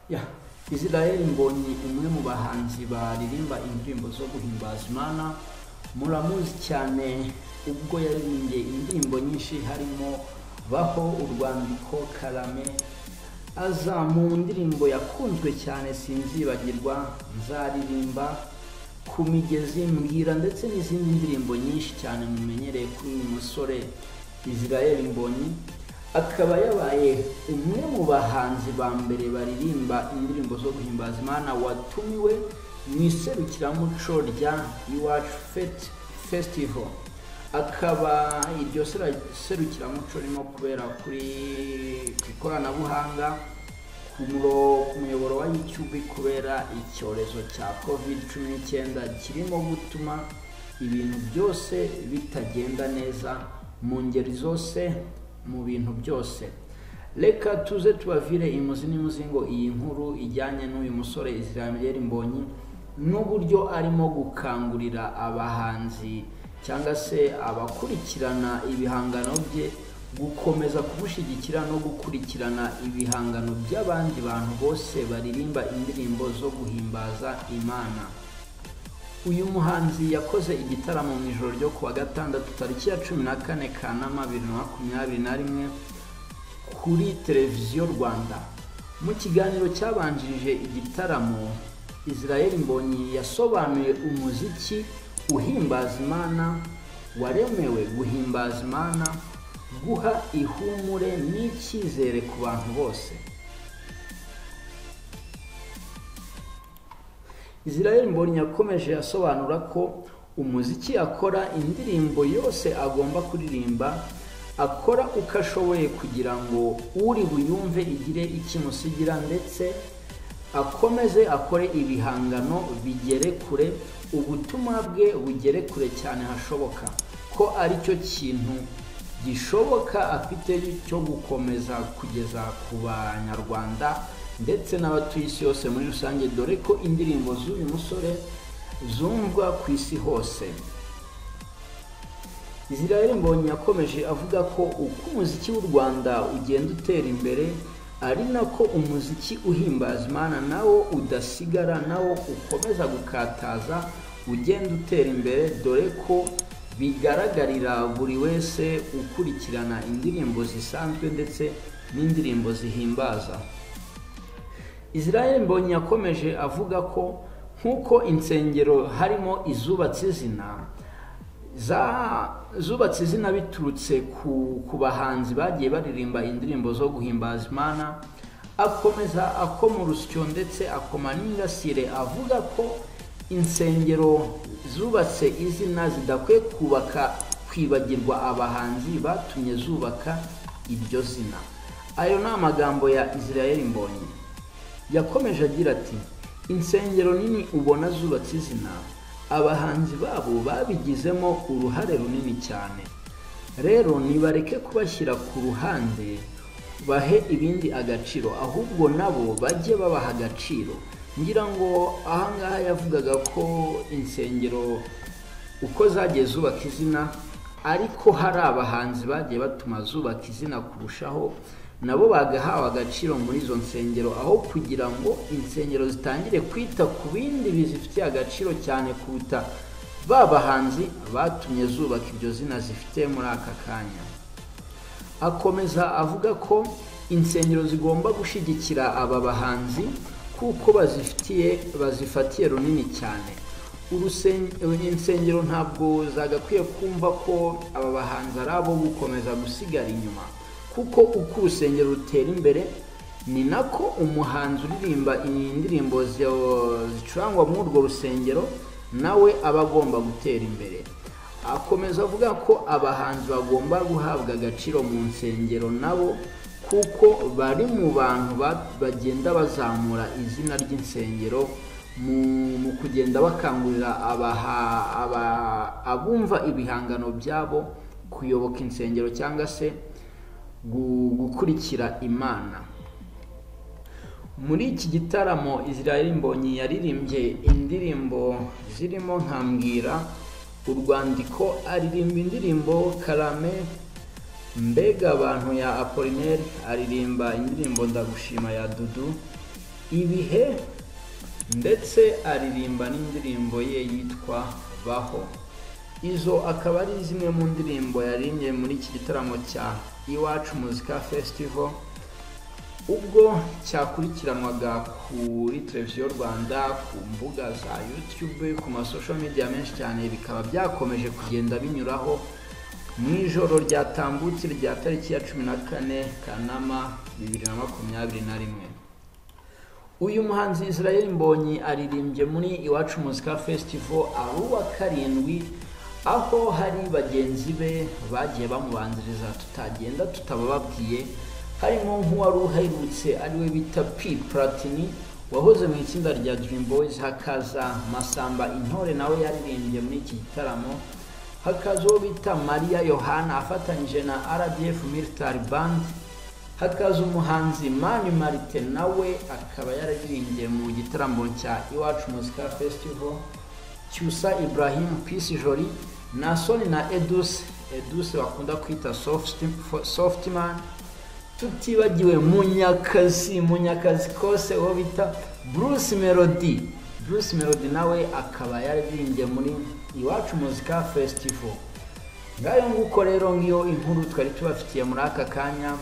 Ya, Israel Mbonyi umwe mu bahanzi baririmba indirimbo zo guhimbaza Imana, muramuzi cyane ubwo yaririmbye indirimbo nyinshi harimo Baho, Urwandiko, Karame, aza mu ndirimbo yakunzwe cyane sinzibagirwa, Nzaririmba, Ku migezi, Mbwira ndetse n'izindi ndirimbo nyinshi cyane mumenyereye kuri uyu musore Israel Mbonyi. Akaba yabaye umwe mu bahanzi ba mbere baririmba indirimbo zo guhimbaza Imana watumiwe mu iserukiramuco rya Iwacu Festival. Akaba iryo serukiramuco ririmo kubera kuri ikoranabuhanga ku muyoboro wa YouTube kubera icyorezo cya COVID-19 kirimo gutuma ibintu byose bitagenda neza mu ngeri zose, mu bintu byose. Reka tuze tubavire imuzi n'imuzingo iyi nkuru ijyanye n'uyu musore Israel Mbonyi n'uburyo arimo gukangurira abahanzi cyangwa se abakurikirana ibihangano bye gukomeza kumushyigikira no gukurikirana ibihangano by'abandi bantu bose baririmba indirimbo zo guhimbaza Imana. Uyu muhanzi yakoze igitaramo mu ijoro ryo kuwa gatandatu tariki ya 14 Kanama 2021 kuri televiziyo Rwanda. Mu kiganiro cyabanjirije igitaramo, Israel Mbonyi yasobanuye umuziki uhimbaza Imana, waremewe guhimbaza Imana, guha ihumure n'icyizere ku bantu bose. Israel Mbonyi yakomeje asobanura ko umuziki akora, indirimbo yose agomba kuririmba, akora uko ashoboye kugira ngo uri buyumve igire ikimusigira, ndetse akomeze akore ibihangano bigere kure, ubutumwa bwe bugere kure cyane hashoboka, ko ari cyo kintu gishoboka afite cyo gukomeza kugeza ku banyarwanda ndetse n'abatuye isi yose muri rusange, dore ko indirimbo z'uyu musore zumvwa ku isi hose. Israel Mbonyi yakomeje avuga ko uko umuziki w'u Rwanda ugenda utera imbere, ari nako umuziki uhimbaza Imana nawo udasigara, nawo ukomeza gukataza ugenda utera imbere, dore ko bigaragarira buri wese ukurikirana indirimbo zisanzwe ndetse n'indirimbo zihimbaza. Israel Mbonyi yakomeje avuga ko nk'uko insengero harimo izubatse izina, zubatse izina biturutse ku bahanzi bagiye baririmba indirimbo zo guhimbaza Imana, akomeza akoma urusyo ndetse akoma n'ingasire avuga ko insengero zubatse izina zidakwiye kwibagirwa abahanzi batumye zubaka iryo zina. Ayo ni amagambo ya Israel Mbonyi. Yakomeje agira ati, insengero nini ubona zubatse izina, abahanzi babo babigizemo uruhare runini cyane. Rero nibareke kubashyira ku ruhande, bahe ibindi agaciro, ahubwo nabo bajye babaha agaciro. Ngira ngo ahangaha yavugaga ko insengero uko zagiye zubaka izina, ariko hari abahanzi bagiye batuma zubaka izina kurushaho, nabo bagahawe agaciro muri izo nsengero, aho kugira ngo insengero zitangire kwita ku bindi bizifitiye agaciro cyane kuruta ba bahanzi batumye zubaka iryo zina zifite muri aka kanya. Akomeza avuga ko insengero zigomba gushyigikira aba bahanzi kuko bazifatiye runini cyane. Insengero ntabwo zagakwiye kumva ko aba bahanzi ari abo gukomeza gusigara inyuma, kuko uko urusengero rutera imbere ni nako umuhanzi uririmba indirimbo zicurangwa muri urwo rusengero nawe aba agomba gutera imbere. Akomeza avuga ko abahanzi bagomba guhabwa agaciro mu nsengero nabo, kuko bari mu bantu bagenda bazamura izina ry'insengero mu kugenda bakangurira abumva ibihangano byabo kuyoboka insengero cyangwa se gukurikira Imana. Muri iki gitaramo Israel Mbonyi yaririmbye indirimbo zirimo nka Mbwira, Urwandiko, aririmba indirimbo Karame, Mbega Abantu ya Apollinaire, aririmba indirimbo Ndagushima ya Dudu, ibihe, ndetse aririmba n'indirimbo ye yitwa Baho. Izo akaba ari zimwe mu ndirimbo yaririmbye muri iki gitaramo cya Iwacu Muzika Festival, ubwo cyakurikiranwaga kuri televiziyo Rwanda, ku mbuga za YouTube, ku ma social media menshi cyane. Bikaba byakomeje kugenda binyuraho mu ijoro ryatambutse rya tariki ya 14 Kanama 2021. Uyu muhanzi Israel Mbonyi aririmbye muri Iwacu Muzika Festival ari uwa karindwi, aho hari bagenzi be bagiye bamubanziriza tutagenda tutabababwiye, harimo nk'uwari uherutse ariwe bita P Platini wahoze mu itsinda rya Dream Boys, hakaza Masamba Intore nawe yaririmbye muri iki gitaramo, hakaza uwo bita Maria Yohana afatanyije na RDF Military Band, hakaza umuhanzi Mani Marite nawe akaba yaririmbye mu gitaramo cya Iwacu Muzika Festival, Cyusa Ibrahim, Peace Jolie, Nasoni na Edus bakunda kwita Softman, tutibagiwe Munyakazi kose uwo bita Bruce Melody nawe akaba yaririmbye muri Iwacu Muzika Festival. Ngayo nguko rero ngiyo inkuru twari tubafitiye muri aka kanya,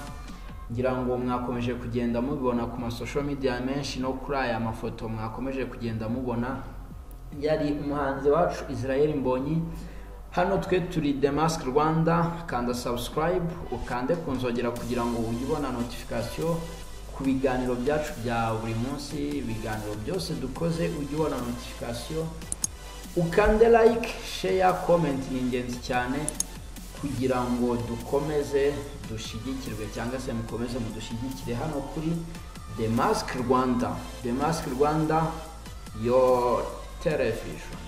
ngira ngo mwakomeje kugenda mubibona ku ma social media menshi no kuri aya mafoto mwakomeje kugenda mubona. Yari umuhanzi wacu Israel Mbonyi. Hano twe turi Demask Rwanda, kanda subscribe ukande kunzogera kugira ngo uyibona notification ku biganiro byacu bya buri munsi, ibiganiro byose dukoze uyibona notification, ukande like, share, comment. Ni ingenzi cyane kugira ngo dukomeze dushigikirwe cyangwa se mukomeze mudushigikire hano kuri Demask Rwanda, your television.